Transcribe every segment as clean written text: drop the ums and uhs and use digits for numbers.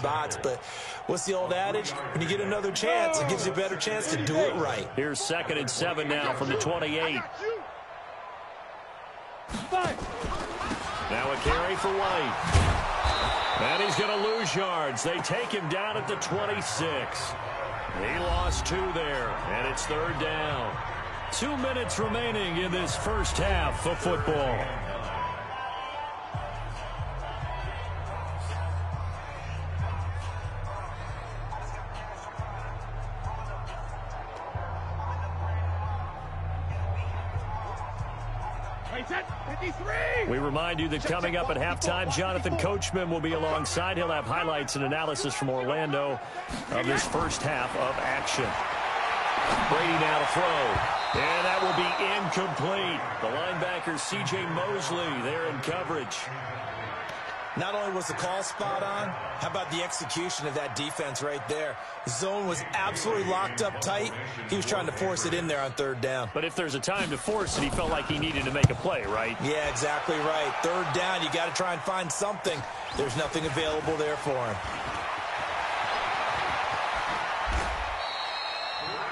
spots. But what's the old adage? When you get another chance, it gives you a better chance to do it right. Here's 2nd and 7 now from the 28. Now a carry for White. And he's going to lose yards. They take him down at the 26. He lost 2 there, and it's 3rd down. 2 minutes remaining in this first half of football. We remind you that coming up at halftime, Jonathan Coachman will be alongside. He'll have highlights and analysis from Orlando of this first half of action. Brady now to throw. And that will be incomplete. The linebacker, C.J. Mosley, there in coverage. Not only was the call spot on, how about the execution of that defense right there? The zone was absolutely locked up tight. He was trying to force it in there on 3rd down. But if there's a time to force it, he felt like he needed to make a play, right? Yeah, exactly right. 3rd down, you got to try and find something. There's nothing available there for him.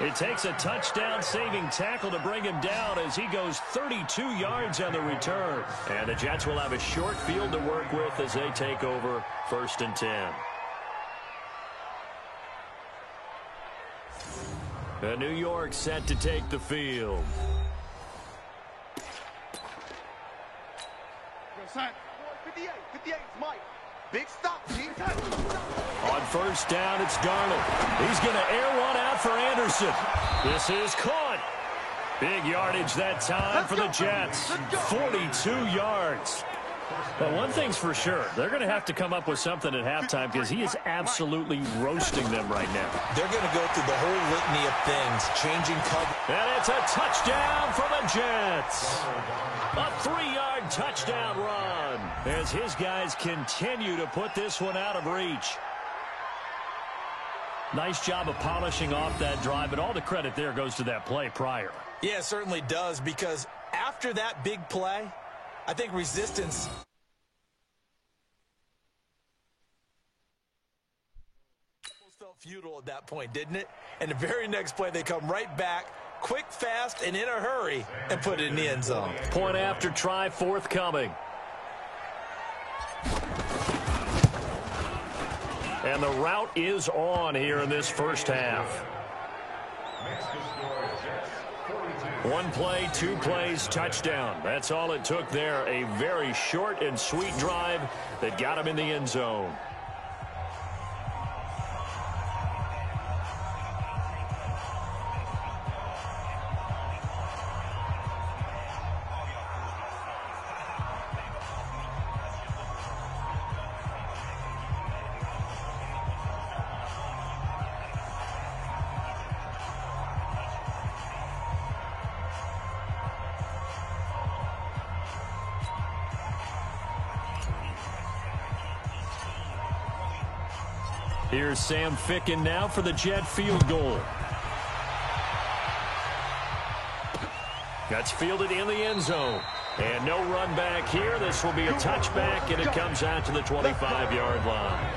It takes a touchdown-saving tackle to bring him down as he goes 32 yards on the return. And the Jets will have a short field to work with as they take over 1st and 10. And New York set to take the field. Yo, 58, Mike. Big stop, On 1st down, it's Darnold. He's going to air one out for Anderson. This is caught. Big yardage that time for the Jets. 42 yards. But one thing's for sure, they're going to have to come up with something at halftime because he is absolutely roasting them right now. They're going to go through the whole litany of things, changing cover. And it's a touchdown for the Jets. A 3-yard touchdown run as his guys continue to put this one out of reach. Nice job of polishing off that drive, but all the credit there goes to that play prior. Yeah, it certainly does, because after that big play, I think resistance almost felt futile at that point, didn't it? And the very next play, they come right back, quick, fast, and in a hurry, and put it in the end zone. Point after try forthcoming. And the route is on here in this first half. 1 play, 2 plays, touchdown. That's all it took there. A very short and sweet drive that got him in the end zone. Here's Sam Ficken now for the Jet field goal. That's fielded in the end zone. And no run back here. This will be a touchback, and it comes out to the 25-yard line.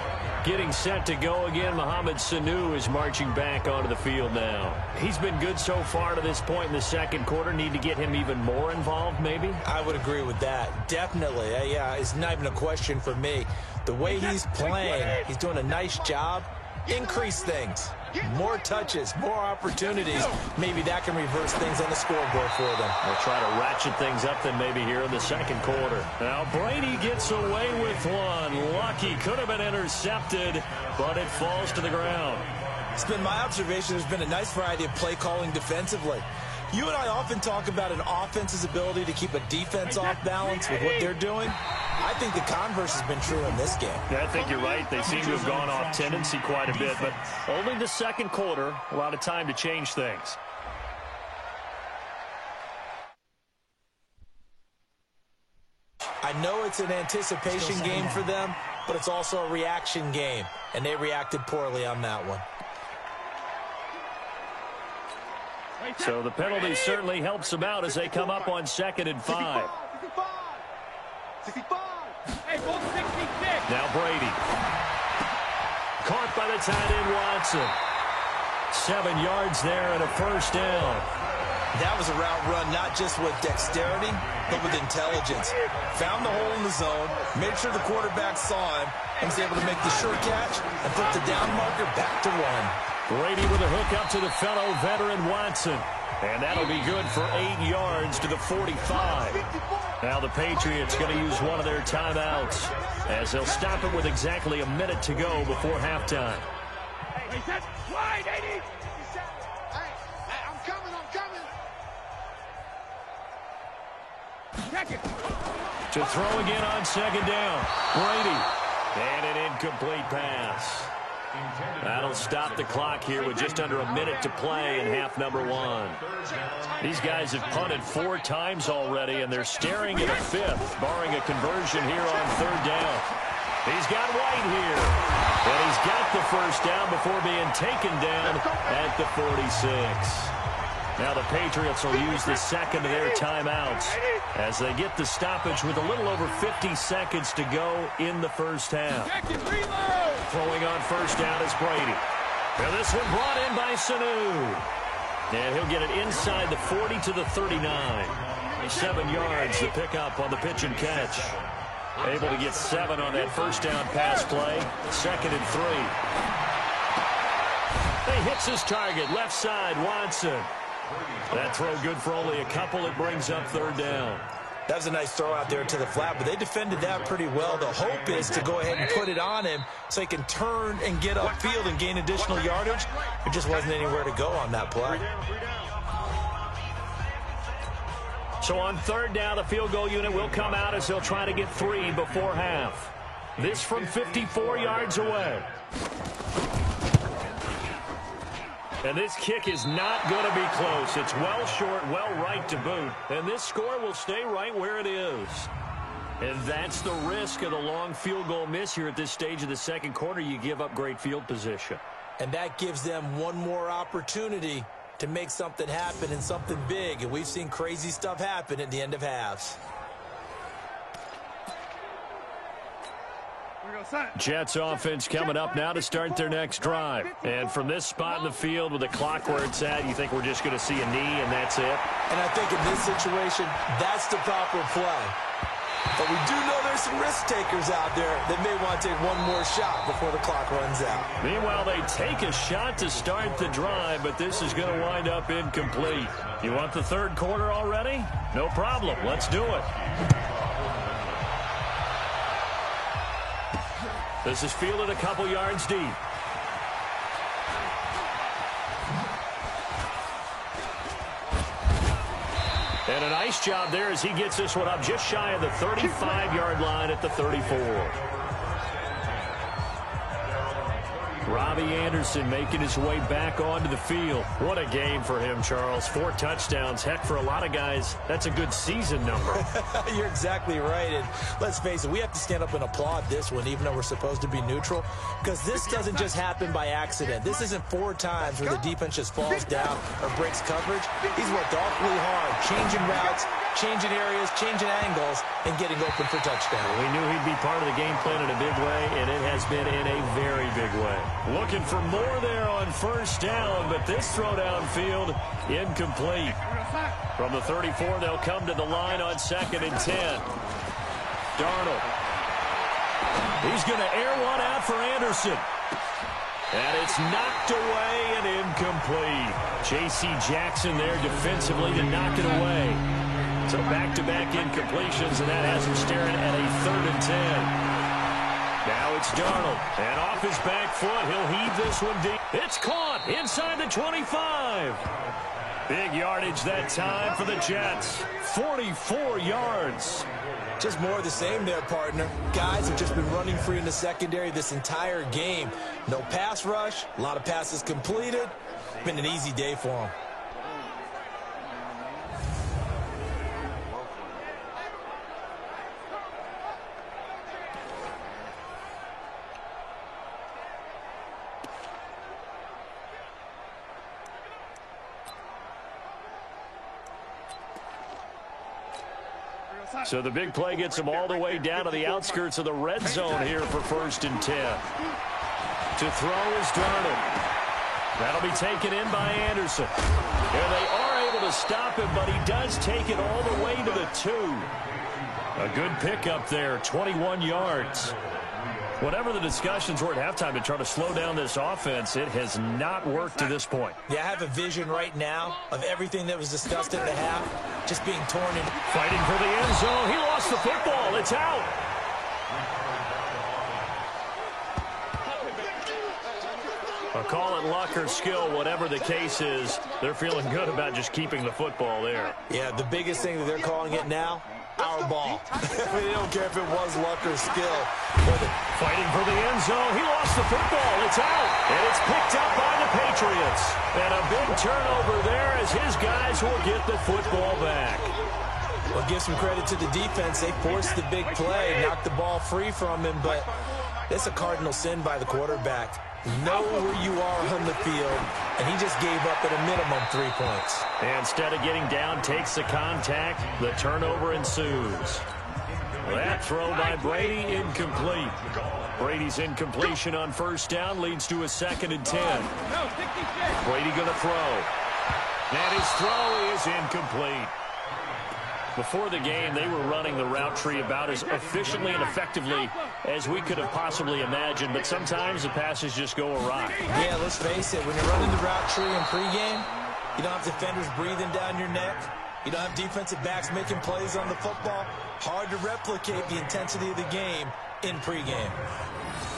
Getting set to go again, Mohamed Sanu is marching back onto the field now. He's been good so far to this point in the second quarter. Need to get him even more involved, maybe? I would agree with that. Definitely. Yeah, it's not even a question for me. The way he's playing, he's doing a nice job. Increase things. More touches, more opportunities. Maybe that can reverse things on the scoreboard for them. They'll try to ratchet things up then maybe here in the second quarter. Now Brady gets away with one. Lucky, could have been intercepted, but it falls to the ground. It's been my observation there's been a nice variety of play calling defensively. You and I often talk about an offense's ability to keep a defense off balance with what they're doing. I think the converse has been true in this game. Yeah, I think you're right. They seem to have gone off tendency quite a bit, but only the second quarter, a lot of time to change things. I know it's an anticipation game for them, but it's also a reaction game, and they reacted poorly on that one. So the penalty certainly helps them out as they come up on 2nd and 5. 65. Hey, 66. Now Brady. caught by the tight end Watson. 7 yards there and a first down. That was a route run not just with dexterity, but with intelligence. Found the hole in the zone, made sure the quarterback saw him, and was able to make the short catch and put the down marker back to 1. Brady with a hook up to the fellow veteran Watson. And that'll be good for 8 yards to the 45. Now the Patriots going to use one of their timeouts as they'll stop it with exactly a minute to go before halftime. To throw again on second down. Brady. And an incomplete pass. That'll stop the clock here with just under a minute to play in half number 1. These guys have punted 4 times already, and they're staring at a 5th, barring a conversion here on third down. He's got White here. And he's got the first down before being taken down at the 46. Now the Patriots will use the second of their timeouts as they get the stoppage with a little over 50 seconds to go in the first half. Throwing on first down is Brady. And this one brought in by Sanu. And he'll get it inside the 40 to the 39. 7 yards to pick up on the pitch and catch. Able to get 7 on that first down pass play. 2nd and 3. He hits his target. Left side, Watson. That throw good for only a couple. It brings up third down. That was a nice throw out there to the flat, but they defended that pretty well. The hope is to go ahead and put it on him so he can turn and get upfield and gain additional yardage. There just wasn't anywhere to go on that play. So on third down, the field goal unit will come out as they'll try to get 3 before half. This from 54 yards away. And this kick is not going to be close. It's well short, well right to boot. And this score will stay right where it is. And that's the risk of the long field goal miss here at this stage of the second quarter. You give up great field position. And that gives them one more opportunity to make something happen and something big. And we've seen crazy stuff happen at the end of halves. Jets offense coming up now to start their next drive. And from this spot in the field with the clock where it's at, you think we're just going to see a knee and that's it? And I think in this situation, that's the proper play. But we do know there's some risk takers out there that may want to take one more shot before the clock runs out. Meanwhile, they take a shot to start the drive, but this is going to wind up incomplete. You want the third quarter already? No problem. Let's do it. This is fielded a couple yards deep. And a nice job there as he gets this one up just shy of the 35-yard line at the 34. Robbie Anderson making his way back onto the field. What a game for him, Charles. 4 touchdowns. Heck, for a lot of guys, that's a good season number. You're exactly right. And let's face it, we have to stand up and applaud this one, even though we're supposed to be neutral, because this doesn't just happen by accident. This isn't 4 times where the defense just falls down or breaks coverage. He's worked awfully hard, changing routes, changing areas, changing angles, and getting open for touchdown. We knew he'd be part of the game plan in a big way, and it has been in a very big way. Looking for more there on first down, but this throw downfield incomplete. From the 34, they'll come to the line on 2nd and 10. Darnold. He's going to air one out for Anderson. And it's knocked away and incomplete. J.C. Jackson there defensively to knock it away. So back-to-back incompletions, and that has him staring at a 3rd and 10. Now it's Darnold, and off his back foot, he'll heave this one deep. It's caught inside the 25. Big yardage that time for the Jets. 44 yards. Just more of the same there, partner. Guys have just been running free in the secondary this entire game. No pass rush, a lot of passes completed. Been an easy day for them. So the big play gets them all the way down to the outskirts of the red zone here for 1st and 10. To throw is Darnold. That'll be taken in by Anderson. And they are able to stop him, but he does take it all the way to the 2. A good pickup there, 21 yards. Whatever the discussions were at halftime to try to slow down this offense, it has not worked to this point. Yeah, I have a vision right now of everything that was discussed at the half just being torn in. Fighting for the end zone. He lost the football. It's out. I'll call it luck or skill, whatever the case is. They're feeling good about just keeping the football there. Yeah, the biggest thing that they're calling it now, our ball. They don't care if it was luck or skill. Fighting for the end zone. He lost the football. It's out. And it's picked up by the Patriots. And a big turnover there as his guys will get the football back. Well, give some credit to the defense. They forced the big play, knocked the ball free from him, but it's a cardinal sin by the quarterback. Know where you are on the field, and he just gave up at a minimum 3 points. And instead of getting down, takes the contact. The turnover ensues. That throw by Brady incomplete. Brady's incompletion on first down leads to a 2nd and 10. Brady going to throw. And his throw is incomplete. Before the game, they were running the route tree about as efficiently and effectively as we could have possibly imagined, but sometimes the passes just go awry. Yeah, let's face it, when you're running the route tree in pregame, you don't have defenders breathing down your neck. You don't have defensive backs making plays on the football. Hard to replicate the intensity of the game in pregame.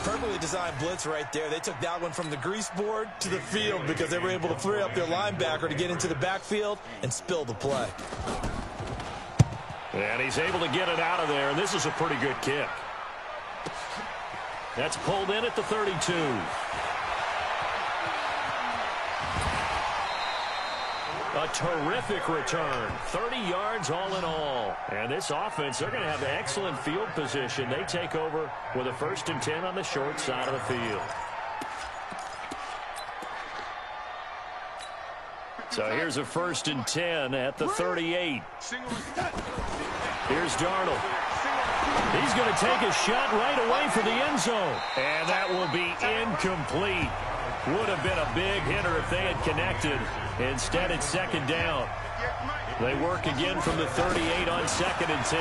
Perfectly designed blitz right there. They took that one from the grease board to the field because they were able to free up their linebacker to get into the backfield and spill the play. And he's able to get it out of there, and this is a pretty good kick. That's pulled in at the 32. A terrific return. 30 yards all in all. And this offense, they're going to have excellent field position. They take over with a 1st and 10 on the short side of the field. So here's a 1st and 10 at the 38. Here's Darnold. He's going to take a shot right away for the end zone. And that will be incomplete. Would have been a big hitter if they had connected. Instead, it's 2nd down. They work again from the 38 on 2nd and 10.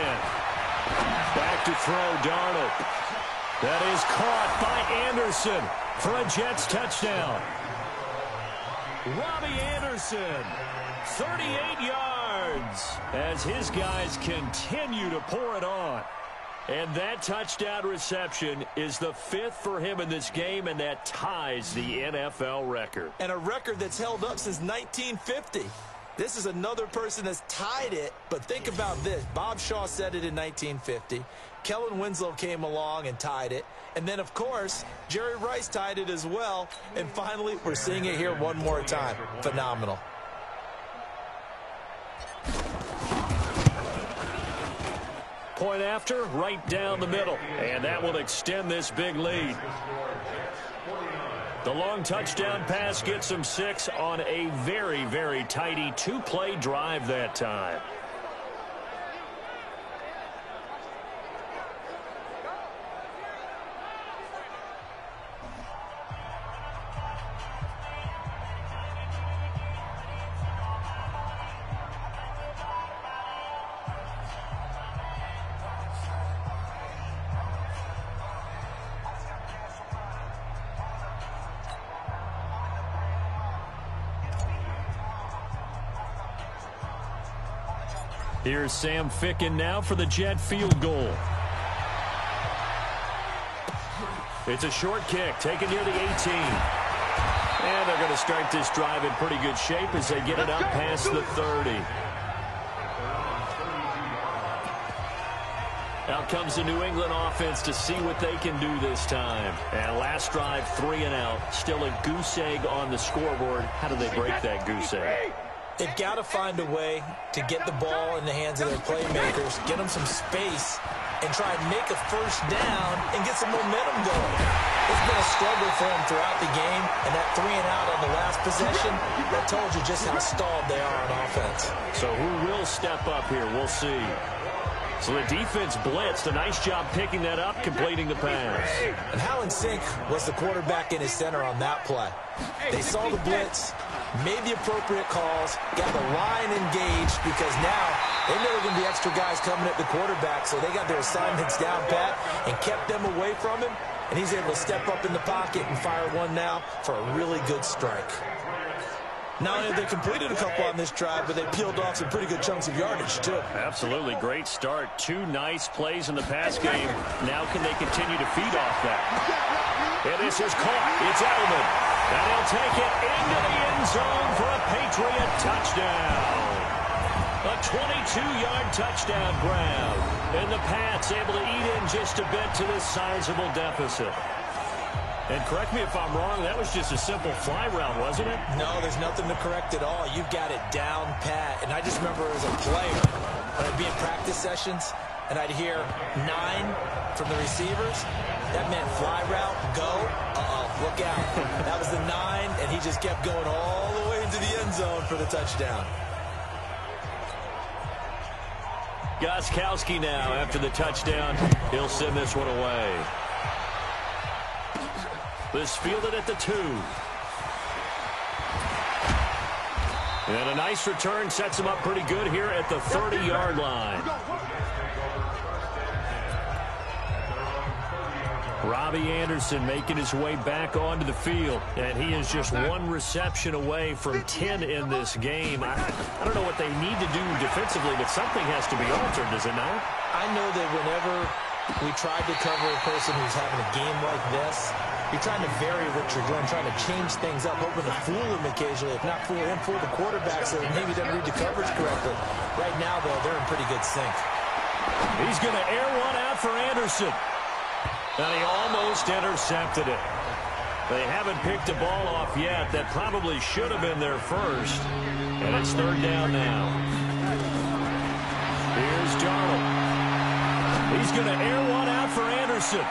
Back to throw, Darnold. That is caught by Anderson for a Jets touchdown. Robbie Anderson, 38 yards, as his guys continue to pour it on. And that touchdown reception is the 5th for him in this game, and that ties the NFL record. And a record that's held up since 1950. This is another person that's tied it, but think about this. Bob Shaw said it in 1950. Kellen Winslow came along and tied it. And then, of course, Jerry Rice tied it as well. And finally, we're seeing it here one more time. Phenomenal. Point after, right down the middle. And that will extend this big lead. The long touchdown pass gets them 6 on a very, very tidy 2-play drive that time. Here's Sam Ficken now for the Jet field goal. It's a short kick taken near the 18. And they're going to start this drive in pretty good shape as they get it up past the 30. Out comes the New England offense to see what they can do this time. And last drive, 3 and out. Still a goose egg on the scoreboard. How do they break that goose egg? They've got to find a way to get the ball in the hands of their playmakers, get them some space, and try and make a first down and get some momentum going. It's been a struggle for them throughout the game, and that 3 and out on the last possession, that told you just how stalled they are on offense. So who will step up here? We'll see. So the defense blitzed. A nice job picking that up, completing the pass. And how in sync was the quarterback in his center on that play? They saw the blitz, made the appropriate calls, got the line engaged, because now they know there are going to be extra guys coming at the quarterback, so they got their assignments down pat and kept them away from him, and he's able to step up in the pocket and fire one now for a really good strike. Not only have they completed a couple on this drive, but they peeled off some pretty good chunks of yardage, too. Absolutely. Great start. 2 nice plays in the pass game. Now can they continue to feed off that? And this is caught. It's Edelman. And he'll take it into the end zone for a Patriot touchdown. A 22-yard touchdown grab. And the Pats able to eat in just a bit to this sizable deficit. And correct me if I'm wrong, that was just a simple fly route, wasn't it? No, there's nothing to correct at all. You've got it down pat. And I just remember as a player, when I'd be in practice sessions, and I'd hear 9 from the receivers, that meant fly route, go, look out. That was the 9, and he just kept going all the way into the end zone for the touchdown. Gostkowski now after the touchdown. He'll send this one away. This fielded at the 2. And a nice return sets him up pretty good here at the 30-yard line. Robbie Anderson making his way back onto the field, and he is just 1 reception away from 10 in this game. I don't know what they need to do defensively, but something has to be altered, does it not? I know that whenever we tried to cover a person who's having a game like this, you're trying to vary what you're doing, trying to change things up, hoping to fool him occasionally. If not fool him, fool the quarterback so that maybe he doesn't read the coverage correctly. Right now, though, they're in pretty good sync. He's going to air one out for Anderson. And he almost intercepted it. They haven't picked the ball off yet. That probably should have been their first. And it's 3rd down now. Here's Darnold. He's going to air one out for Anderson.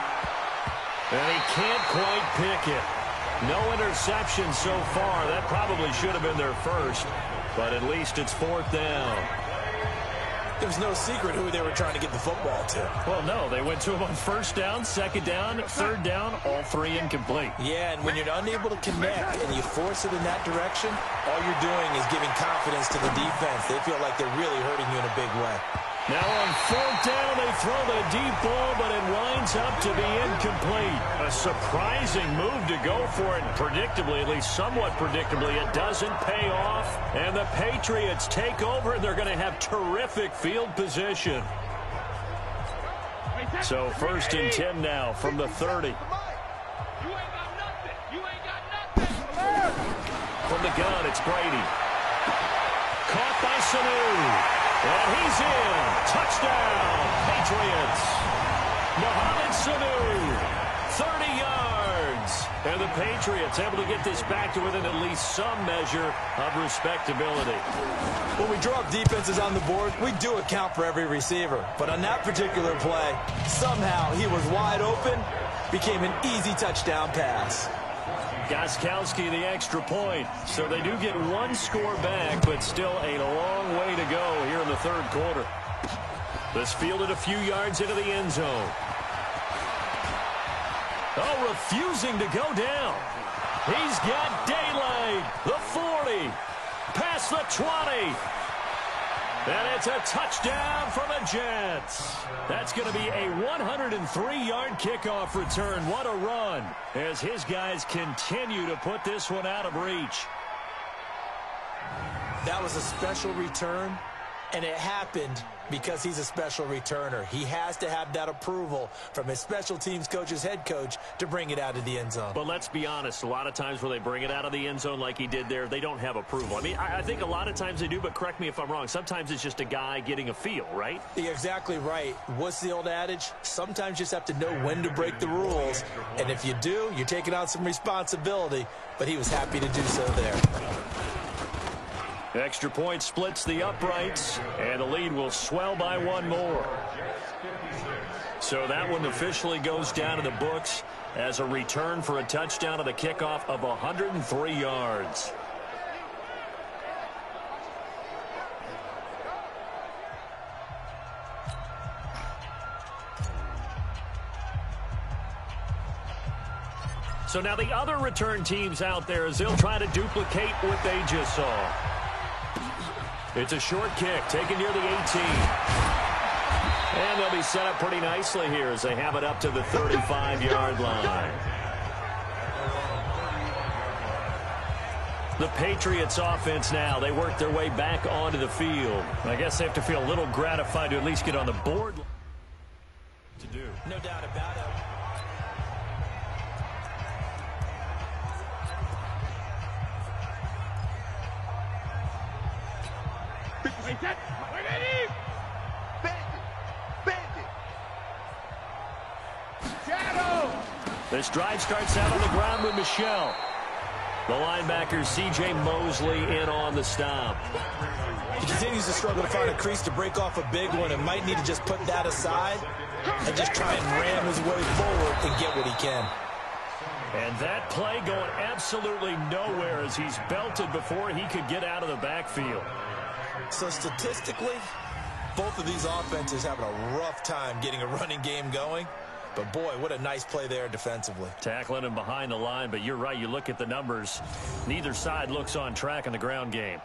And he can't quite pick it. No interception so far. That probably should have been their first. But at least it's 4th down. There's no secret who they were trying to get the football to. Well, no. They went to him on 1st down, 2nd down, 3rd down, all 3 incomplete. Yeah, and when you're unable to connect and you force it in that direction, all you're doing is giving confidence to the defense. They feel like they're really hurting you in a big way. Now on 4th down, they throw the deep ball, but it winds up to be incomplete. A surprising move to go for it. Predictably, at least somewhat predictably, it doesn't pay off. And the Patriots take over, and they're going to have terrific field position. So 1st and 10 now from the 30. From the gun, it's Brady. Caught by Sanu. And he's in. Touchdown, Patriots. Mohamed Sanu, 30 yards. And the Patriots able to get this back to within at least some measure of respectability. When we draw up defenses on the board, we do account for every receiver. But on that particular play, somehow he was wide open, became an easy touchdown pass. Gostkowski the extra point. So they do get 1 score back, but still a long way to go here in the 3rd quarter. This fielded a few yards into the end zone. Oh, refusing to go down. He's got daylight. The 40. Past the 20. And it's a touchdown for the Jets. That's going to be a 103-yard kickoff return. What a run as his guys continue to put this one out of reach. That was a special return, and it happened because he's a special returner. He has to have that approval from his special teams coach's head coach to bring it out of the end zone. But let's be honest, a lot of times when they bring it out of the end zone like he did there, they don't have approval. I mean, I think a lot of times they do, but correct me if I'm wrong. Sometimes it's just a guy getting a feel, right? You're exactly right. What's the old adage? Sometimes you just have to know when to break the rules. And if you do, you're taking on some responsibility. But he was happy to do so there. Extra point splits the uprights, and the lead will swell by 1 more. So that one officially goes down to the books as a return for a touchdown on the kickoff of 103 yards. So now the other return teams out there as they'll try to duplicate what they just saw. It's a short kick taken near the 18. And they'll be set up pretty nicely here as they have it up to the 35-yard line. The Patriots offense now, they work their way back onto the field. I guess they have to feel a little gratified to at least get on the board to do. No doubt about it. This drive starts out on the ground with Michel. The linebacker, C.J. Mosley, in on the stop. He continues to struggle to find a crease to break off a big one and might need to just put that aside and just try and ram his way forward and get what he can. And that play going absolutely nowhere as he's belted before he could get out of the backfield. So statistically, both of these offenses having a rough time getting a running game going. But, boy, what a nice play there defensively. Tackling him behind the line, but you're right. You look at the numbers. Neither side looks on track in the ground game.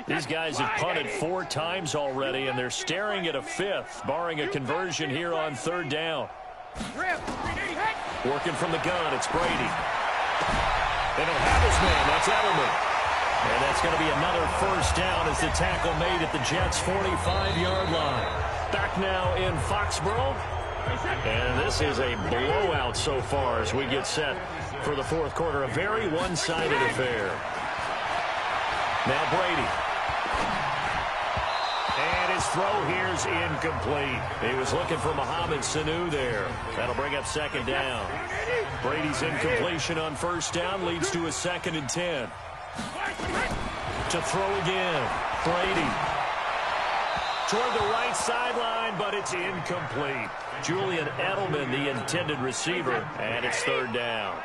These guys have punted 4 times already, and they're staring at a 5th, barring a conversion here on 3rd down. Working from the gun, it's Brady. They don't have his man. That's Edelman. And that's going to be another 1st down as the tackle made at the Jets' 45-yard line. Back now in Foxborough. And this is a blowout so far as we get set for the 4th quarter. A very one-sided affair. Now Brady. And his throw here is incomplete. He was looking for Mohamed Sanu there. That'll bring up 2nd down. Brady's incompletion on 1st down leads to a 2nd and 10. To throw again. Brady. Toward the right sideline, but it's incomplete. Julian Edelman, the intended receiver, and it's 3rd down.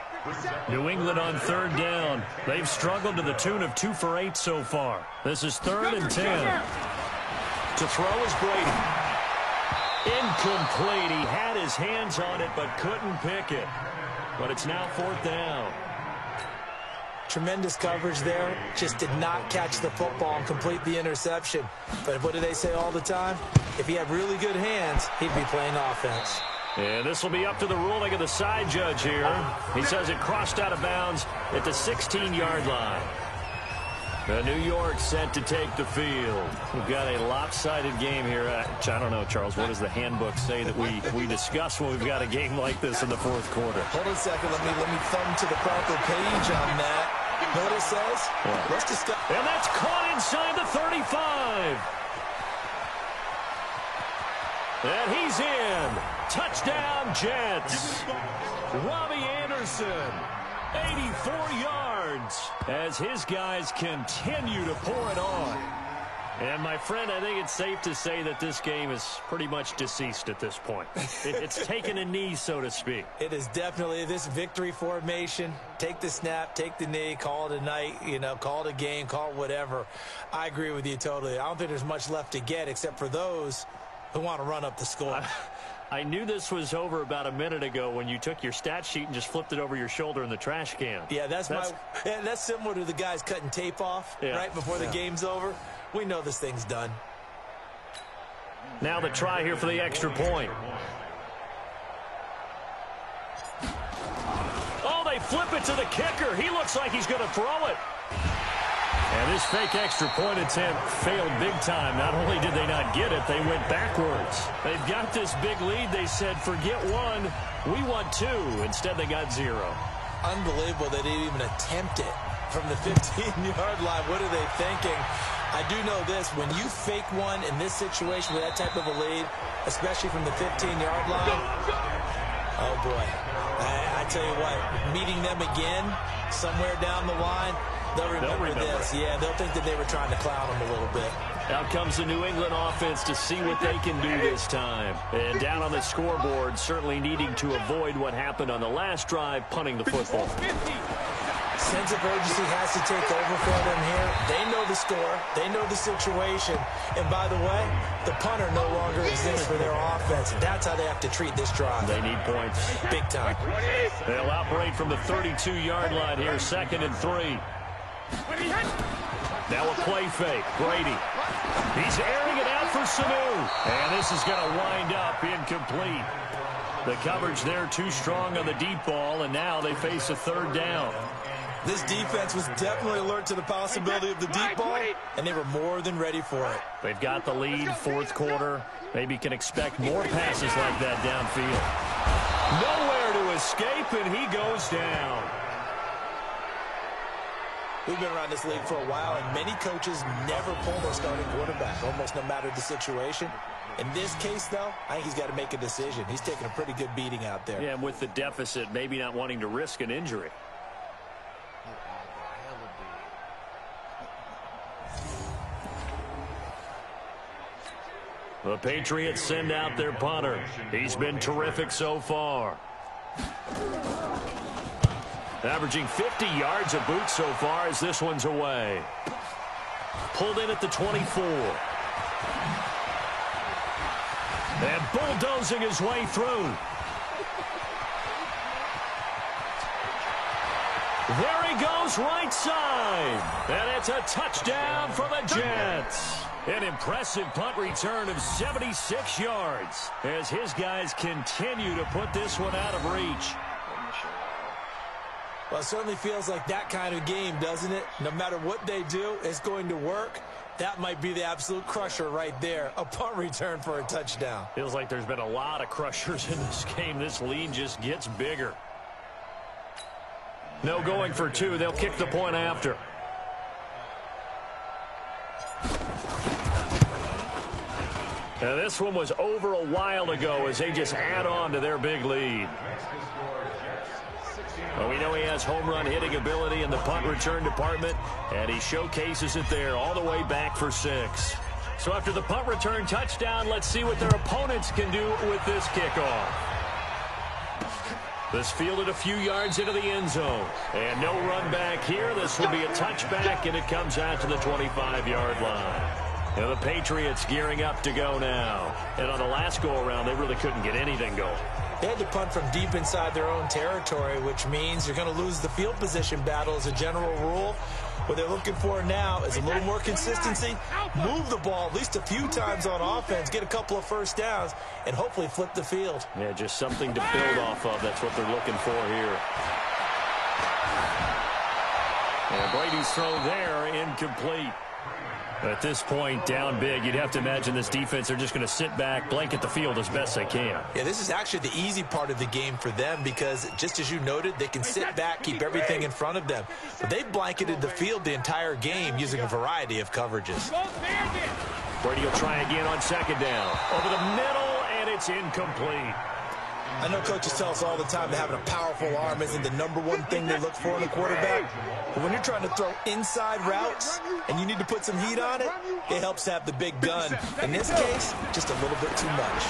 New England on 3rd down. They've struggled to the tune of 2 for 8 so far. This is 3rd and 10. To throw is Brady. Incomplete. He had his hands on it, but couldn't pick it. But it's now 4th down. Tremendous coverage there. Just did not catch the football and complete the interception. But what do they say all the time? If he had really good hands, he'd be playing offense. And this will be up to the ruling of the side judge here. He says it crossed out of bounds at the 16-yard line. New York set to take the field. We've got a lopsided game here. I don't know, Charles, what does the handbook say that we discuss when we've got a game like this in the 4th quarter? Hold on a second. Let me thumb to the proper page on that. Know what it says? What? Let's discuss. And that's caught inside the 35. And he's in. Touchdown, Jets. Robbie Anderson, 84 yards, as his guys continue to pour it on. And, my friend, I think it's safe to say that this game is pretty much deceased at this point. It's taken a knee, so to speak. It is definitely this victory formation. Take the snap, take the knee, call it a night, call it a game, call it whatever. I agree with you totally. I don't think there's much left to get except for those who want to run up the score. I knew this was over about a minute ago when you took your stat sheet and just flipped it over your shoulder in the trash can. Yeah, that's similar to the guys cutting tape off right before the game's over. We know this thing's done. Now the try here for the extra point. Oh, they flip it to the kicker. He looks like he's going to throw it. And this fake extra point attempt failed big time. Not only did they not get it, they went backwards. They've got this big lead. They said, forget 1, we want 2. Instead, they got 0. Unbelievable they didn't even attempt it from the 15-yard line. What are they thinking? I do know this. When you fake one in this situation with that type of a lead, especially from the 15-yard line, oh, boy. I tell you what, meeting them again somewhere down the line, they'll remember this. Yeah, they'll think that they were trying to clown them a little bit. Out comes the New England offense to see what they can do this time. And down on the scoreboard, certainly needing to avoid what happened on the last drive, punting the football. Sense of urgency has to take over for them here. They know the score. They know the situation. And by the way, the punter no longer exists for their offense. That's how they have to treat this drive. They need points. Big time. They'll operate from the 32-yard line here, 2nd and 3. Now a play fake. Brady. He's airing it out for Sanu. And this is going to wind up incomplete. The coverage there too strong on the deep ball, and now they face a 3rd down. This defense was definitely alert to the possibility of the deep ball, and they were more than ready for it. They've got the lead, 4th quarter. Maybe can expect more passes like that downfield. Nowhere to escape, and he goes down. We've been around this league for a while, and many coaches never pull their starting quarterback, almost no matter the situation. In this case, though, I think he's got to make a decision. He's taking a pretty good beating out there. Yeah, and with the deficit, maybe not wanting to risk an injury. The Patriots send out their punter. He's been terrific so far. Averaging 50 yards a boot so far as this one's away. Pulled in at the 24. And bulldozing his way through. There he goes, right side. And it's a touchdown for the Jets. An impressive punt return of 76 yards as his guys continue to put this one out of reach. Well, it certainly feels like that kind of game, doesn't it? No matter what they do, it's going to work. That might be the absolute crusher right there. A punt return for a touchdown. Feels like there's been a lot of crushers in this game. This lead just gets bigger. No going for 2. They'll kick the point after. Now this one was over a while ago as they just add on to their big lead. Well, we know he has home run hitting ability in the punt return department, and he showcases it there all the way back for 6. So after the punt return touchdown, let's see what their opponents can do with this kickoff. This fielded a few yards into the end zone. And no run back here. This will be a touchback, and it comes out to the 25-yard line. Now the Patriots gearing up to go now. And on the last go-around, they really couldn't get anything going. They had to punt from deep inside their own territory, which means you're going to lose the field position battle as a general rule. What they're looking for now is a little more consistency, move the ball at least a few times on offense, get a couple of first downs, and hopefully flip the field. Yeah, just something to build off of. That's what they're looking for here. And Brady's throw there, incomplete. At this point, down big, you'd have to imagine this defense, they're just going to sit back, blanket the field as best they can. Yeah, this is actually the easy part of the game for them because, just as you noted, they can sit back, keep everything in front of them. But they've blanketed the field the entire game using a variety of coverages. Brady will try again on 2nd down. Over the middle, and it's incomplete. I know coaches tell us all the time that having a powerful arm isn't the #1 thing they look for in a quarterback. But when you're trying to throw inside routes and you need to put some heat on it, it helps to have the big gun. In this case, just a little bit too much.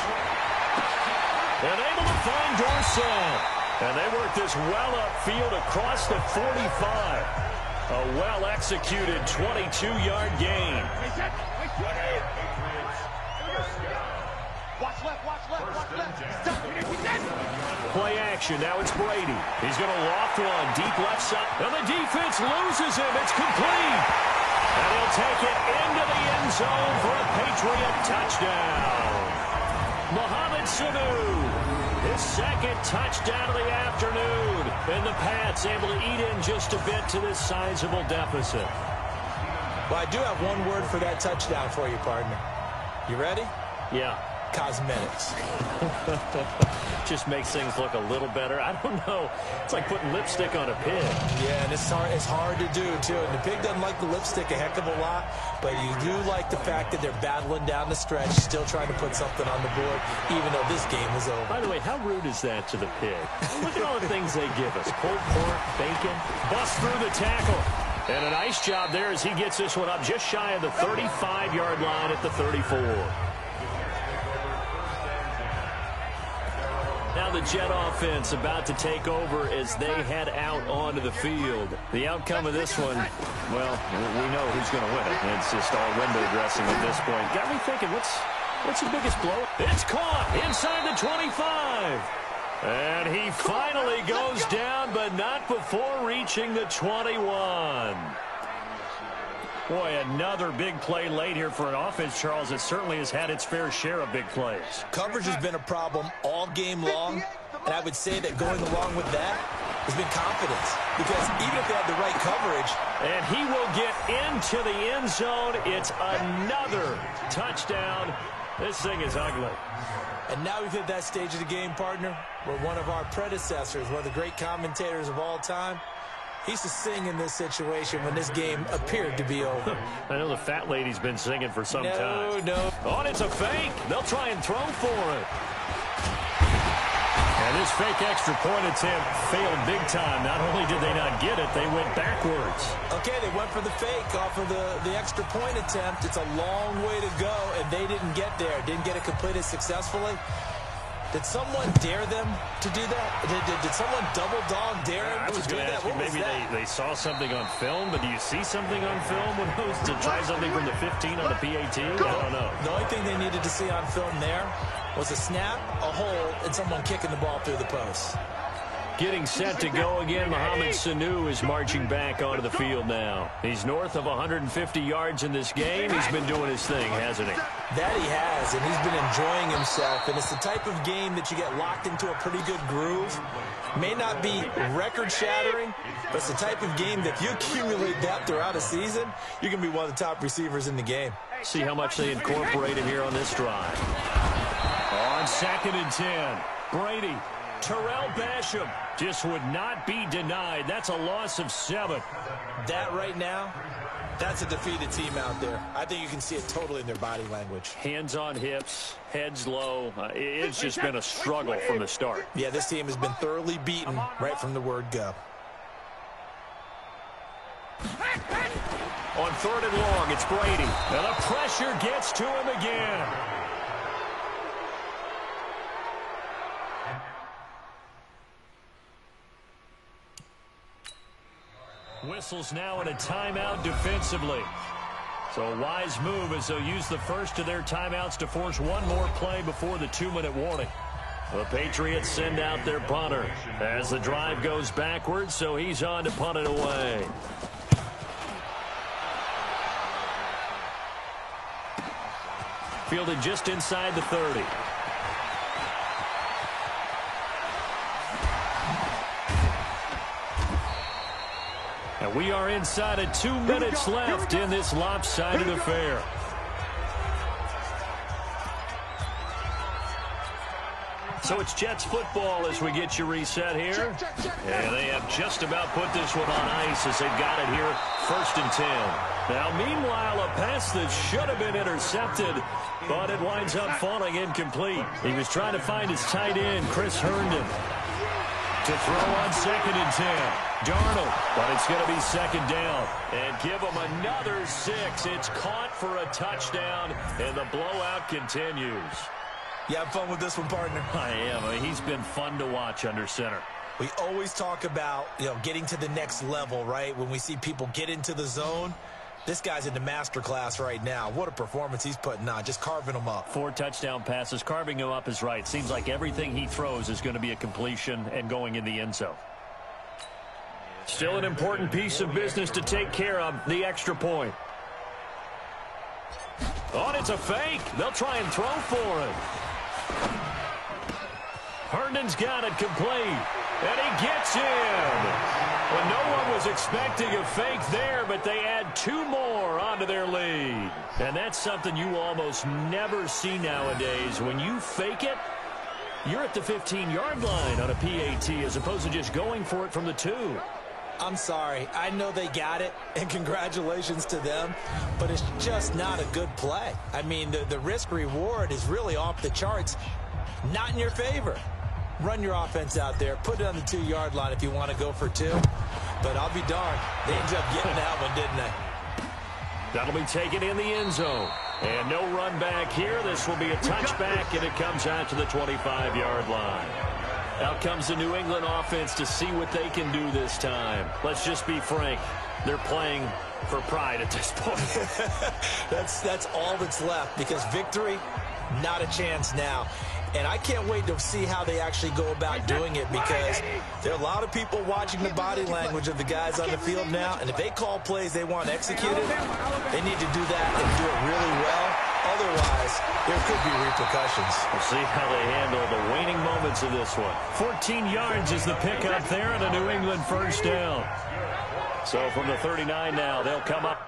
And able to find Dorsett. And they work this well upfield across the 45. A well-executed 22-yard gain. Watch left, watch left, watch left. Stop it. Play action. Now it's Brady. He's going to loft one deep left side. And the defense loses him. It's complete. And he'll take it into the end zone for a Patriot touchdown. Mohamed Sanu, his 2nd touchdown of the afternoon. And the Pats able to eat in just a bit to this sizable deficit. Well, I do have one word for that touchdown for you, partner. You ready? Yeah. Cosmetics. Just makes things look a little better. I don't know. It's like putting lipstick on a pig. Yeah, and it's hard to do, too. And the pig doesn't like the lipstick a heck of a lot, but you do like the fact that they're battling down the stretch, still trying to put something on the board, even though this game is over. By the way, how rude is that to the pig? Look at all the things they give us. Pulled pork, bacon. Bust through the tackle. And a nice job there as he gets this one up just shy of the 35-yard line at the 34. Now Now the Jet offense about to take over as they head out onto the field. The outcome of this one, well, we know who's going to win it. It's just all window dressing at this point. Got me thinking, what's the biggest blow? It's caught inside the 25. And he finally goes down, but not before reaching the 21. Boy, another big play late here for an offense, Charles. It certainly has had its fair share of big plays. Coverage has been a problem all game long, and I would say that going along with that has been confidence. Because even if they had the right coverage. And he will get into the end zone. It's another touchdown. This thing is ugly. And now we've hit that stage of the game, partner, where one of our predecessors, one of the great commentators of all time, he used to sing in this situation when this game appeared to be over. I know the fat lady's been singing for some time. No. Oh, and it's a fake. They'll try and throw for it. And this fake extra point attempt failed big time. Not only did they not get it, they went backwards. Okay, they went for the fake off of the extra point attempt. It's a long way to go, and they didn't get there. Didn't get it completed successfully. Did someone dare them to do that? Did someone double dog dare them I was to do going to that? ask you, maybe they saw something on film, but do you see something on film when those to try something from the 15 on the PAT? I don't know. The only thing they needed to see on film there was a snap, a hole, and someone kicking the ball through the post. Getting set to go again, Mohamed Sanu is marching back onto the field now. He's north of 150 yards in this game. He's been doing his thing, hasn't he? That he has, and he's been enjoying himself. And it's the type of game that you get locked into a pretty good groove. May not be record-shattering, but it's the type of game that if you accumulate that throughout a season, you can be one of the top receivers in the game. See how much they incorporated here on this drive. On 2nd and 10, Brady. Terrell Basham just would not be denied. That's a loss of 7. That right now, that's a defeated team out there. I think you can see it totally in their body language. Hands on hips, heads low. It's just been a struggle from the start. Yeah, this team has been thoroughly beaten right from the word go. On 3rd and long, it's Brady. And the pressure gets to him again. Whistles now in a timeout defensively. So a wise move as they'll use the first of their timeouts to force one more play before the 2-minute warning. The Patriots send out their punter as the drive goes backwards, so he's on to punt it away. Fielded just inside the 30. And we are inside of 2 minutes left in this lopsided affair. So it's Jets football as we get you reset here. And they have just about put this one on ice as they've got it here, 1st and 10. Now, meanwhile, a pass that should have been intercepted, but it winds up falling incomplete. He was trying to find his tight end, Chris Herndon, to throw on 2nd and 10. Darnold, but it's going to be 2nd down. And give him another 6. It's caught for a touchdown, and the blowout continues. You have fun with this one, partner? I am. I mean, he's been fun to watch under center. We always talk about, getting to the next level, right? When we see people get into the zone, this guy's in the master class right now. What a performance he's putting on, just carving them up. 4 touchdown passes. Carving him up is right. Seems like everything he throws is going to be a completion and going in the end zone. Still an important piece of business to take care of, the extra point. Oh, and it's a fake. They'll try and throw for it. Herndon's got it complete. And he gets in. Well, no one was expecting a fake there, but they add 2 more onto their lead. And that's something you almost never see nowadays. When you fake it, you're at the 15-yard line on a PAT as opposed to just going for it from the 2. I'm sorry. I know they got it, and congratulations to them, but it's just not a good play. I mean, the risk-reward is really off the charts, not in your favor. Run your offense out there. Put it on the 2-yard line if you want to go for 2. But I'll be darned. They ended up getting that one, didn't they? That'll be taken in the end zone. And no run back here. This will be a touchback, and it comes out to the 25-yard line. Out comes the New England offense to see what they can do this time. Let's just be frank. They're playing for pride at this point. That's all that's left, because victory, not a chance now. And I can't wait to see how they actually go about doing it, because there are a lot of people watching the body language of the guys on the field now, and if they call plays they want executed, they need to do that and do it really well. Otherwise, there could be repercussions. We'll see how they handle the waning moments of this one. 14 yards is the pickup there, and a New England first down. So from the 39 now, they'll come up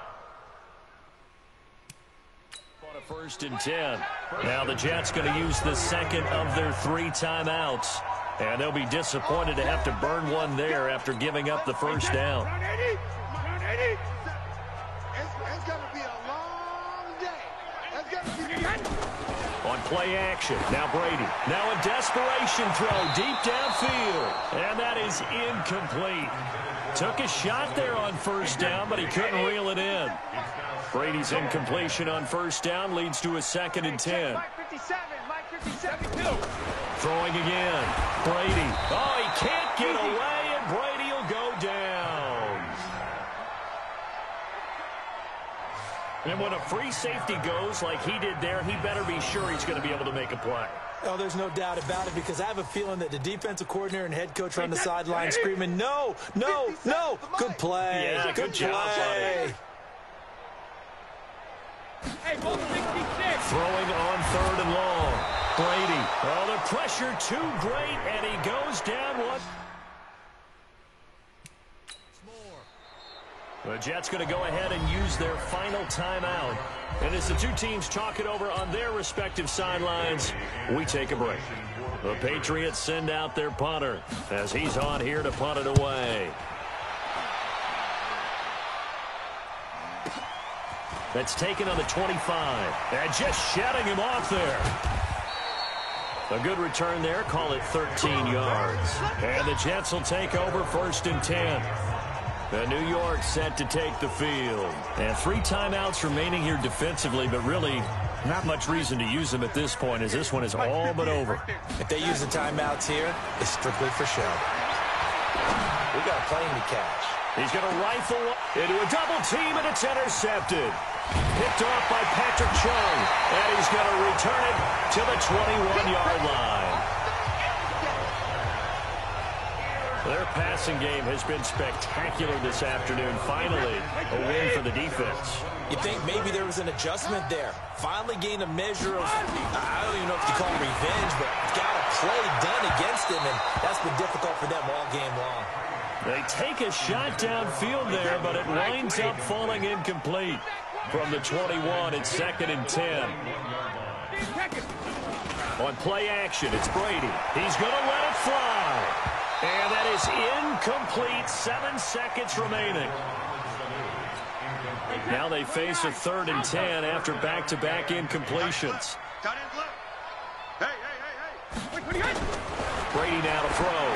on a 1st and 10. Now the Jets going to use the second of their 3 timeouts. And they'll be disappointed to have to burn one there after giving up the first down. It's going to be a long day. It's going to be On play action, now Brady. Now a desperation throw deep downfield. And that is incomplete. Took a shot there on first down, but he couldn't reel it in. Brady's incompletion on first down leads to a 2nd and 10. Mike 57, Mike 57. Throwing again. Brady. Oh, he can't get away, and Brady will go down. And when a free safety goes like he did there, he better be sure he's going to be able to make a play. Oh, there's no doubt about it, because I have a feeling that the defensive coordinator and head coach are on the sideline screaming, no, no, no. Good play. Yeah, good job, buddy. Throwing on 3rd and long. Brady. Oh, the pressure too great, and he goes down one. The Jets going to go ahead and use their final timeout. And as the two teams talk it over on their respective sidelines, we take a break. The Patriots send out their punter as he's on here to punt it away. That's taken on the 25. And just shutting him off there. A good return there. Call it 13 yards. And the Jets will take over 1st and 10. The New York set to take the field. And 3 timeouts remaining here defensively, but really not much reason to use them at this point, as this one is all but over. If they use the timeouts here, it's strictly for show. We got a plane to catch. He's going to rifle into a double team, and it's intercepted. Picked off by Patrick Chung, and he's going to return it to the 21-yard line. Their passing game has been spectacular this afternoon. Finally, a win for the defense. You think maybe there was an adjustment there. Finally gained a measure of, I don't even know if you call it revenge, but got a play done against him, and that's been difficult for them all game long. They take a shot downfield there, but it winds up falling incomplete. From the 21, it's 2nd and 10. On play action, it's Brady. He's going to let it fly. And that is incomplete. 7 seconds remaining. Now they face a 3rd and 10 after back-to-back incompletions. Brady now to throw.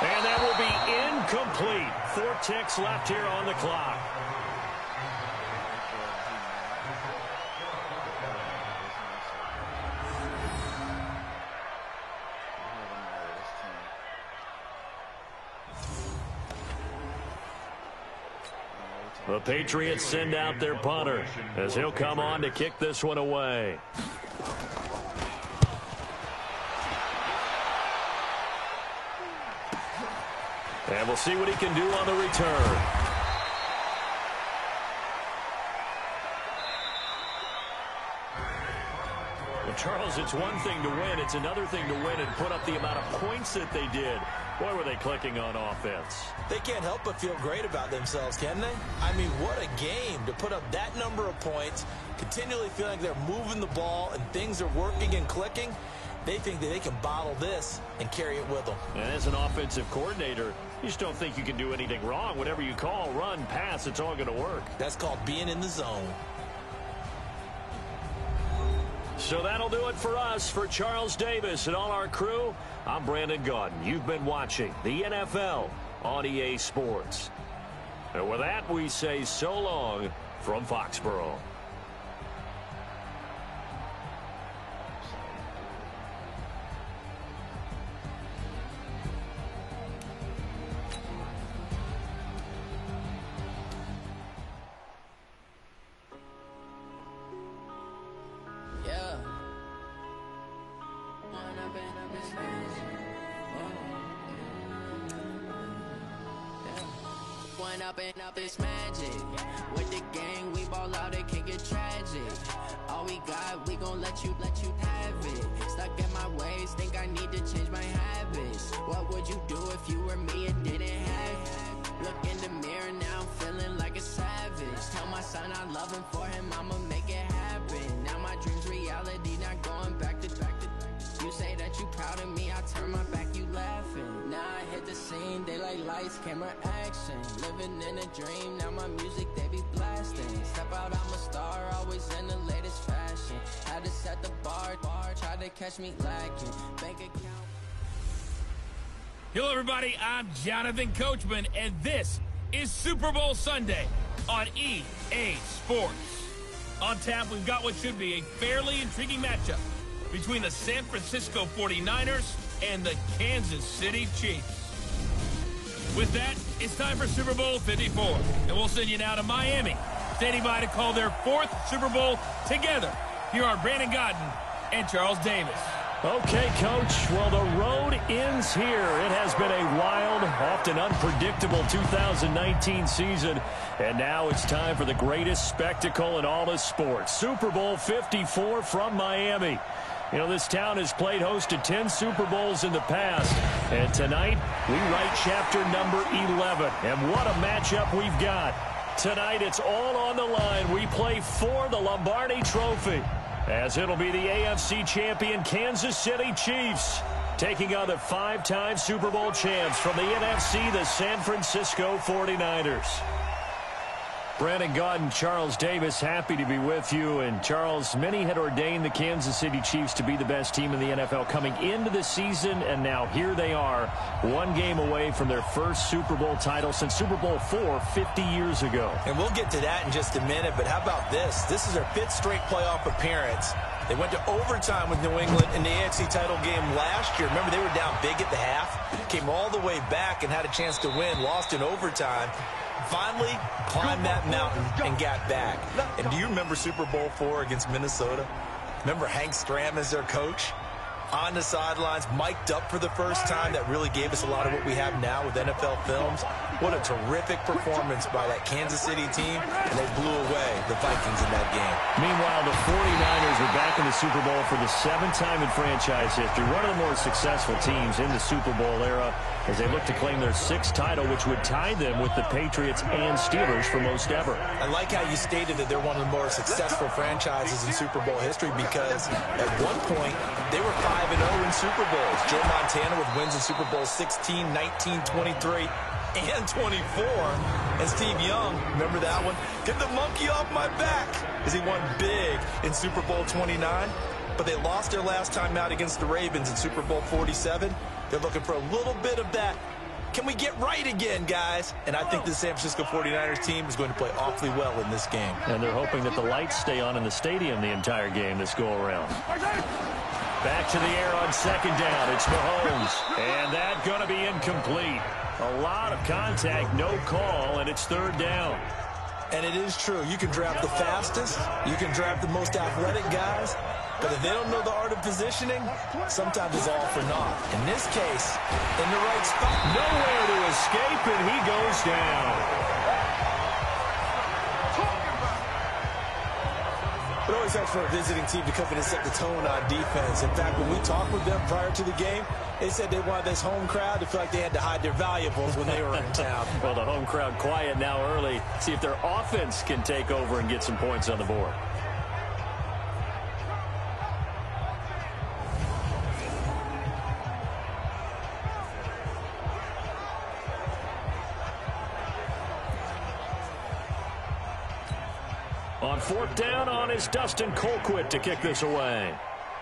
And that will be incomplete. 4 ticks left here on the clock. The Patriots send out their punter as he'll come on to kick this one away. And we'll see what he can do on the return. Well, Charles, it's one thing to win. It's another thing to win and put up the amount of points that they did. Boy, were they clicking on offense. They can't help but feel great about themselves, can they? I mean, what a game to put up that number of points, continually feeling like they're moving the ball and things are working and clicking. They think that they can bottle this and carry it with them. And as an offensive coordinator, you just don't think you can do anything wrong. Whatever you call, run, pass, it's all going to work. That's called being in the zone. So that'll do it for us. For Charles Davis and all our crew, I'm Brandon Gaudin. You've been watching the NFL on EA Sports. And with that, we say so long from Foxborough. Up this magic with the gang, we ball out, it can get tragic. All we got, we gon' let you have it. Stuck in my ways, think I need to change my habits. What would you do if you were me and didn't have it? Look in the mirror now, I'm feeling like a savage. Tell my son I love him, for him I'ma make it happen. Now my dream's reality, not going back to. You say that you proud of me, I turn my back, you laughing. Now I hit the scene, they like lights, camera, action. Living in a dream, now my music, they be blasting. Step out, I'm a star, always in the latest fashion. Had to set the bar, try to catch me lacking. Bank account. Hello, everybody. I'm Jonathan Coachman, and this is Super Bowl Sunday on EA Sports. On tap, we've got what should be a fairly intriguing matchup between the San Francisco 49ers and the Kansas City Chiefs. With that, it's time for Super Bowl 54, and we'll send you now to Miami, standing by to call their 4th Super Bowl together. Here are Brandon Gaudin and Charles Davis. Okay, Coach. Well, the road ends here. It has been a wild, often unpredictable 2019 season, and now it's time for the greatest spectacle in all of sports. Super Bowl 54 from Miami. You know, this town has played host to 10 Super Bowls in the past, and tonight we write chapter number 11. And what a matchup we've got. Tonight it's all on the line. We play for the Lombardi Trophy, as it'll be the AFC champion Kansas City Chiefs taking on the 5-time Super Bowl champs from the NFC, the San Francisco 49ers. Brandon Gaudin, Charles Davis, happy to be with you. And Charles, many had ordained the Kansas City Chiefs to be the best team in the NFL coming into the season, and now here they are, one game away from their first Super Bowl title since Super Bowl IV 50 years ago. And we'll get to that in just a minute, but how about this? This is their 5th straight playoff appearance. They went to overtime with New England in the AFC title game last year. Remember, they were down big at the half, came all the way back and had a chance to win, lost in overtime. Finally climbed that mountain and got back. And do you remember Super Bowl IV against Minnesota? Remember Hank Stram as their coach? On the sidelines, mic'd up for the first time. That really gave us a lot of what we have now with NFL films. What a terrific performance by that Kansas City team, and they blew away the Vikings in that game. Meanwhile, the 49ers are back in the Super Bowl for the 7th time in franchise history. One of the more successful teams in the Super Bowl era as they look to claim their 6th title, which would tie them with the Patriots and Steelers for most ever. I like how you stated that they're one of the more successful franchises in Super Bowl history, because at one point they were 5-0 in Super Bowls. Joe Montana with wins in Super Bowl 16, 19, 23, and 24. And Steve Young, remember that one? Get the monkey off my back, as he won big in Super Bowl 29. But they lost their last time out against the Ravens in Super Bowl 47. They're looking for a little bit of that. Can we get right again, guys? And I think the San Francisco 49ers team is going to play awfully well in this game. And they're hoping that the lights stay on in the stadium the entire game this go-around. Back to the air on 2nd down. It's Mahomes. And that's going to be incomplete. A lot of contact, no call, and it's 3rd down. And it is true. You can draft the fastest. You can draft the most athletic guys. But if they don't know the art of positioning, sometimes it's all for naught. In this case, in the right spot. Nowhere to escape, and he goes down. It always helps for a visiting team to come in and set the tone on defense. In fact, when we talked with them prior to the game, they said they wanted this home crowd to feel like they had to hide their valuables when they were in town. Well, the home crowd quiet now early. See if their offense can take over and get some points on the board. On 4th down, on is Dustin Colquitt to kick this away.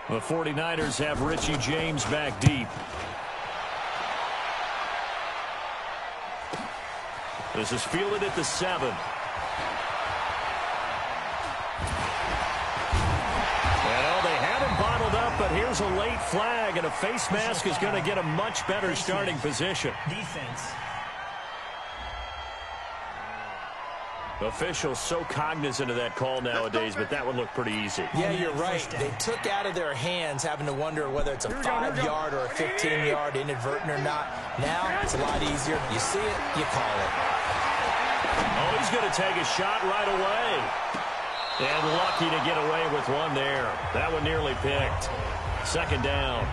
The 49ers have Richie James back deep. This is fielded at the 7. Well, they have him bottled up, but here's a late flag, and a face mask is going to get a much better starting position. Defense. Officials so cognizant of that call nowadays, but that one looked pretty easy. Yeah, you're right. They took out of their hands having to wonder whether it's a 5-yard or a 15-yard inadvertent or not. Now it's a lot easier. You see it, you call it. Oh, he's going to take a shot right away. And lucky to get away with one there. That one nearly picked. Second down.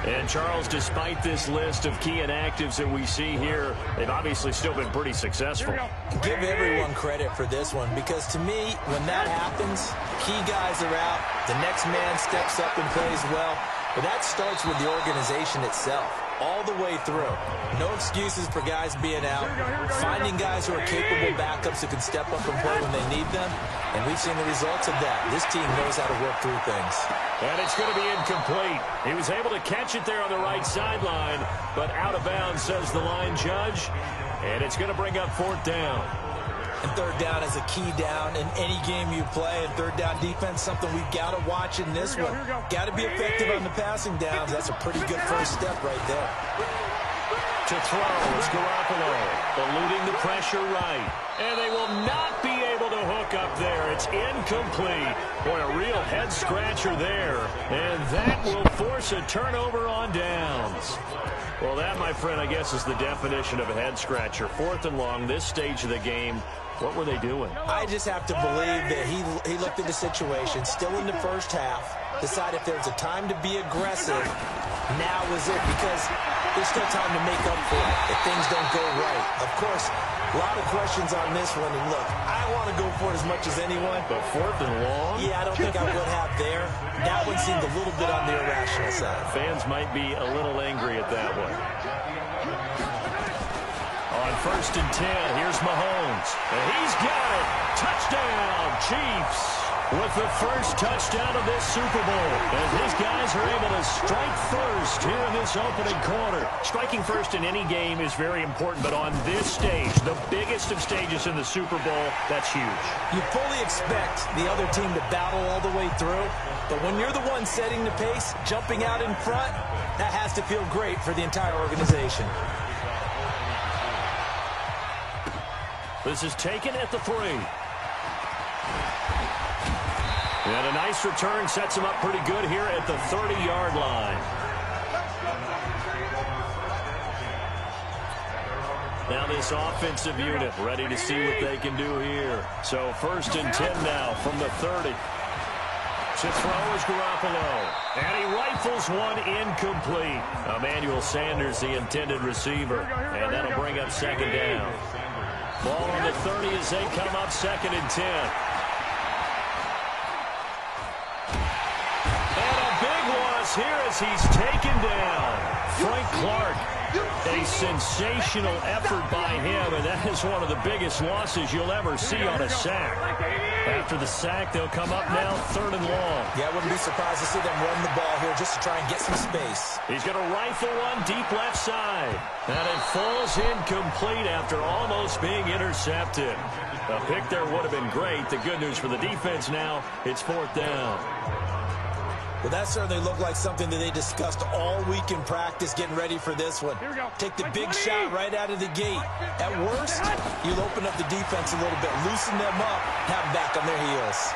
And, Charles, despite this list of key inactives that we see here, they've obviously still been pretty successful. Give everyone credit for this one because, to me, when that happens, key guys are out, the next man steps up and plays well. But that starts with the organization itself, all the way through. No excuses for guys being out, finding guys who are capable backups who can step up and play when they need them. And we've seen the results of that. This team knows how to work through things. And it's going to be incomplete. He was able to catch it there on the right sideline, but out of bounds, says the line judge. And it's going to bring up fourth down. And third down is a key down in any game you play. And third down defense, something we've got to watch in this one. Got to be effective on the passing downs. That's a pretty good first step right there. To throw is Garoppolo, eluding the pressure right. And they will not be able to hook up there. It's incomplete. Boy, a real head-scratcher there. And that will force a turnover on downs. Well, that, my friend, I guess is the definition of a head-scratcher. Fourth and long, this stage of the game. What were they doing? I just have to believe that he looked at the situation, still in the first half, decided if there was a time to be aggressive, now was it, because there's still time to make up for it if things don't go right. Of course, a lot of questions on this one, and look, I want to go for it as much as anyone. But fourth and long? Yeah, I don't think I would have there. That one seemed a little bit on the irrational side. Fans might be a little angry at that one. On first and 10, here's Mahomes. And he's got it. Touchdown, Chiefs. With the first touchdown of this Super Bowl. As his guys are able to strike first here in this opening quarter. Striking first in any game is very important, but on this stage, the biggest of stages in the Super Bowl, that's huge. You fully expect the other team to battle all the way through, but when you're the one setting the pace, jumping out in front, that has to feel great for the entire organization. This is taken at the 3. And a nice return sets him up pretty good here at the 30-yard line. Now this offensive unit ready to see what they can do here. So first and 10 now from the 30. To throw is Garoppolo. And he rifles one incomplete. Emmanuel Sanders, the intended receiver. And that'll bring up second down. Ball on the 30 as they come up second and 10. Here as he's taken down. Frank Clark, a sensational effort by him, and that is one of the biggest losses you'll ever see on a sack. After the sack, they'll come up now third and long. Yeah, I wouldn't be surprised to see them run the ball here just to try and get some space. He's going to rifle one deep left side. And it falls incomplete after almost being intercepted. A pick there would have been great. The good news for the defense now, it's fourth down. Well, that certainly looked like something that they discussed all week in practice getting ready for this one. Take the big shot right out of the gate. At worst, you'll open up the defense a little bit, loosen them up, have them back on their heels.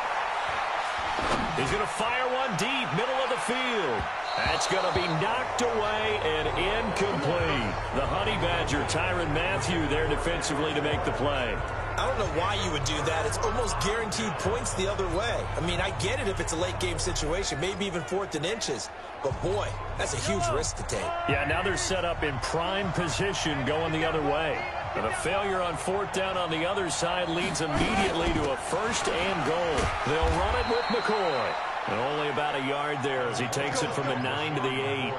He's going to fire one deep, middle of the field. That's going to be knocked away and incomplete. The Honey Badger, Tyrann Mathieu, there defensively to make the play. I don't know why you would do that. It's almost guaranteed points the other way. I mean, I get it if it's a late game situation, maybe even fourth and inches. But, boy, that's a huge risk to take. Yeah, now they're set up in prime position going the other way. And a failure on fourth down on the other side leads immediately to a first and goal. They'll run it with McCoy. And only about a yard there as he takes it from the 9 to the 8.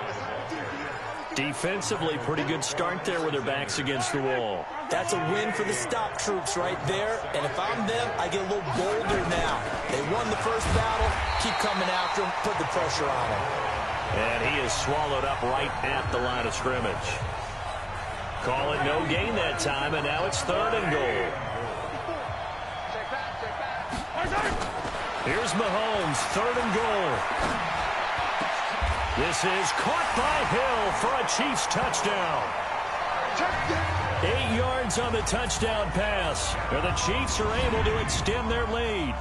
Defensively, pretty good start there with their backs against the wall. That's a win for the stop troops right there. And if I'm them, I get a little bolder now. They won the first battle. Keep coming after them. Put the pressure on them. And he is swallowed up right at the line of scrimmage. Call it no gain that time, and now it's third and goal. Here's Mahomes, third and goal. This is caught by Hill for a Chiefs touchdown. 8 yards on the touchdown pass. And the Chiefs are able to extend their lead.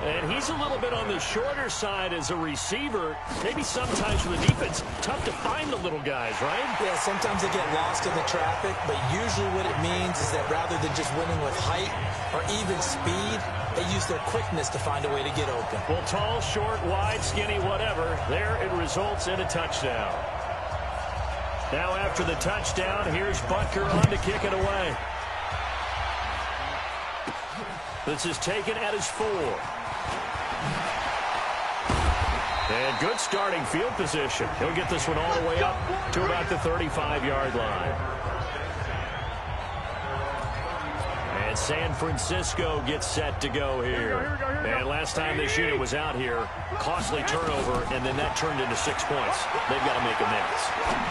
And he's a little bit on the shorter side as a receiver. Maybe sometimes for the defense, tough to find the little guys, right? Yeah, sometimes they get lost in the traffic, but usually what it means is that rather than just winning with height or even speed, they use their quickness to find a way to get open. Well, tall, short, wide, skinny, whatever, there it results in a touchdown. Now after the touchdown, here's Butker on to kick it away. This is taken at his 4. And good starting field position. He'll get this one all the way up to about the 35-yard line. And San Francisco gets set to go here. And last time this unit was out here, costly turnover, and then that turned into 6 points. They've got to make amends.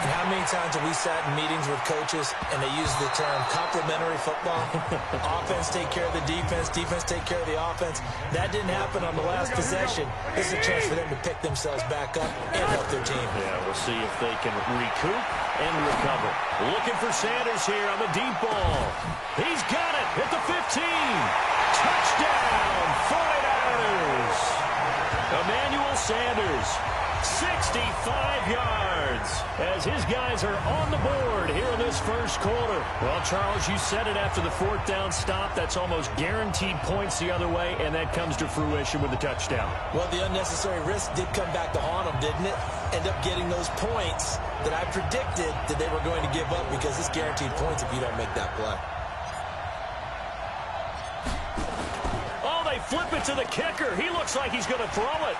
And how many times have we sat in meetings with coaches and they use the term complementary football? Offense take care of the defense, defense take care of the offense. That didn't happen on the last possession. This is a chance for them to pick themselves back up and help their team. Yeah, we'll see if they can recoup and recover. Looking for Sanders here on the deep ball. He's got it at the 15. Touchdown, 49ers. Emmanuel Sanders, 65 yards as his guys are on the board here in this first quarter. Well, Charles, you said it after the 4th down stop. That's almost guaranteed points the other way, and that comes to fruition with the touchdown. Well, the unnecessary risk did come back to haunt them, didn't it? End up getting those points that I predicted that they were going to give up because it's guaranteed points if you don't make that play. Oh, they flip it to the kicker. He looks like he's going to throw it.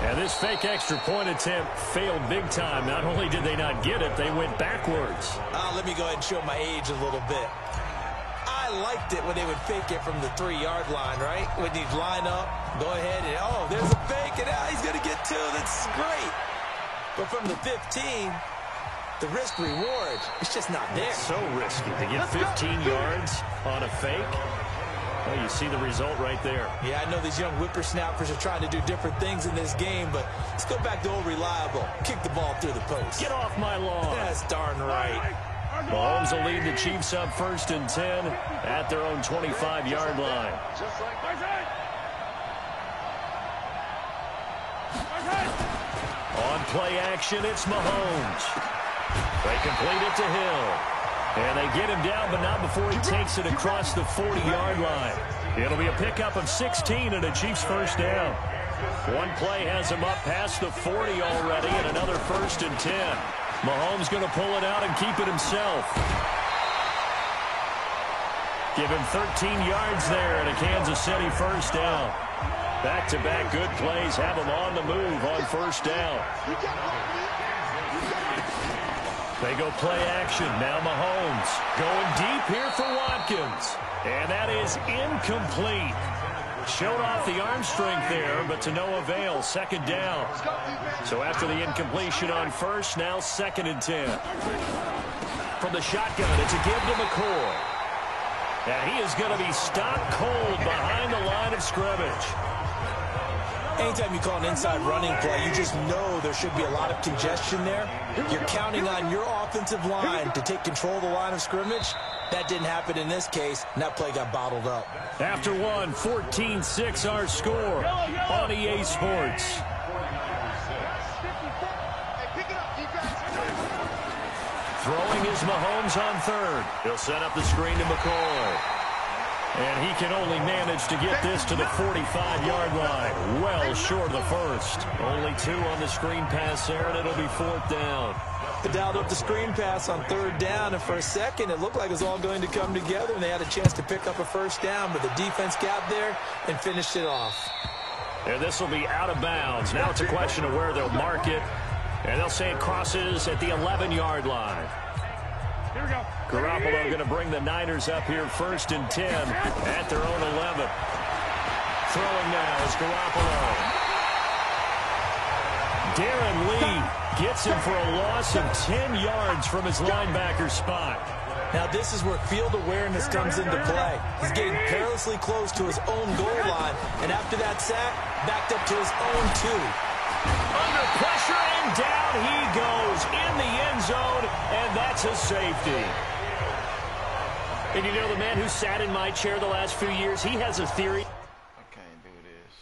And this fake extra point attempt failed big time. Not only did they not get it, they went backwards. Let me go ahead and show my age a little bit. I liked it when they would fake it from the 3-yard line, right? When you line up, go ahead and, oh, there's a fake, and he's going to get 2. That's great. But from the 15, the risk-reward, it's just not there. It's so risky to get 15 yards on a fake. Well, you see the result right there. Yeah, I know these young whippersnappers are trying to do different things in this game, but let's go back to old reliable. Kick the ball through the post. Get off my lawn. That's darn right. Mahomes will lead the Chiefs up 1st and 10 at their own 25-yard line. On play action, it's Mahomes. They complete it to Hill. And they get him down, but not before he takes it across the 40-yard line. It'll be a pickup of 16 and a Chiefs first down. One play has him up past the 40 already, and another 1st and 10. Mahomes going to pull it out and keep it himself. Give him 13 yards there and a Kansas City first down. Back-to-back good plays have him on the move on 1st down. They go play action. Now Mahomes going deep here for Watkins. And that is incomplete. Showed off the arm strength there, but to no avail. 2nd down. So after the incompletion on 1st, now 2nd and 10. From the shotgun, it's a give to McCoy. And he is going to be stopped cold behind the line of scrimmage. Anytime you call an inside running play, you just know there should be a lot of congestion there. You're counting on your offensive line to take control of the line of scrimmage. That didn't happen in this case, and that play got bottled up. After one, 14-6 our score on EA Sports. Throwing is Mahomes on 3rd. He'll set up the screen to McCoy. And he can only manage to get this to the 45-yard line. Well short of the 1st. Only 2 on the screen pass there, and it'll be 4th down. They dialed up the screen pass on 3rd down, and for a second, it looked like it was all going to come together, and they had a chance to pick up a 1st down, but the defense got there and finished it off. And this will be out of bounds. Now it's a question of where they'll mark it, and they'll say it crosses at the 11-yard line. Here we go. Garoppolo going to bring the Niners up here 1st and 10 at their own 11. Throwing now is Garoppolo. Darren Lee gets him for a loss of 10 yards from his linebacker spot. Now this is where field awareness comes into play. He's getting perilously close to his own goal line, and after that sack, backed up to his own 2. Under pressure, and down he goes in the end zone, and that's a safety. And you know, the man who sat in my chair the last few years, he has a theory. I can't do this.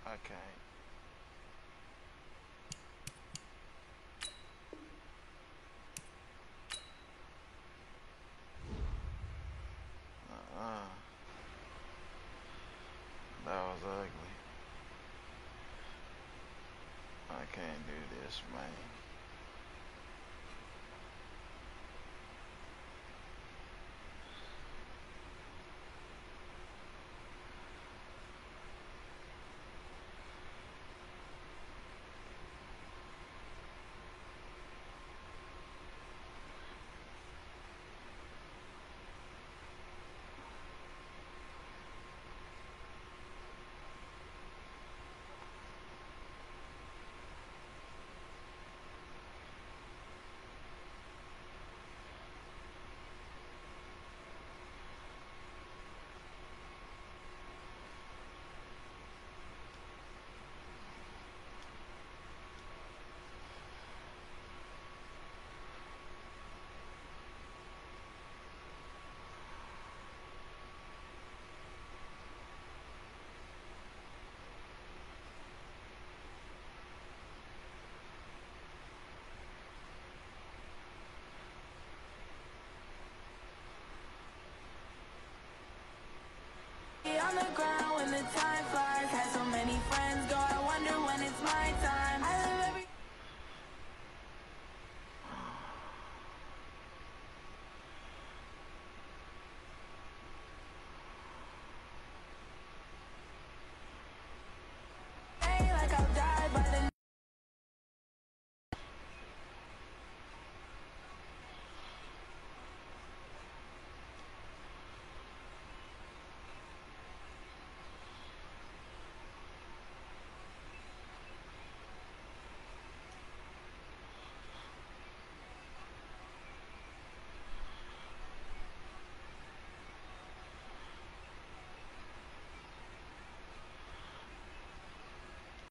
I can't. That was ugly. I can't do this, man.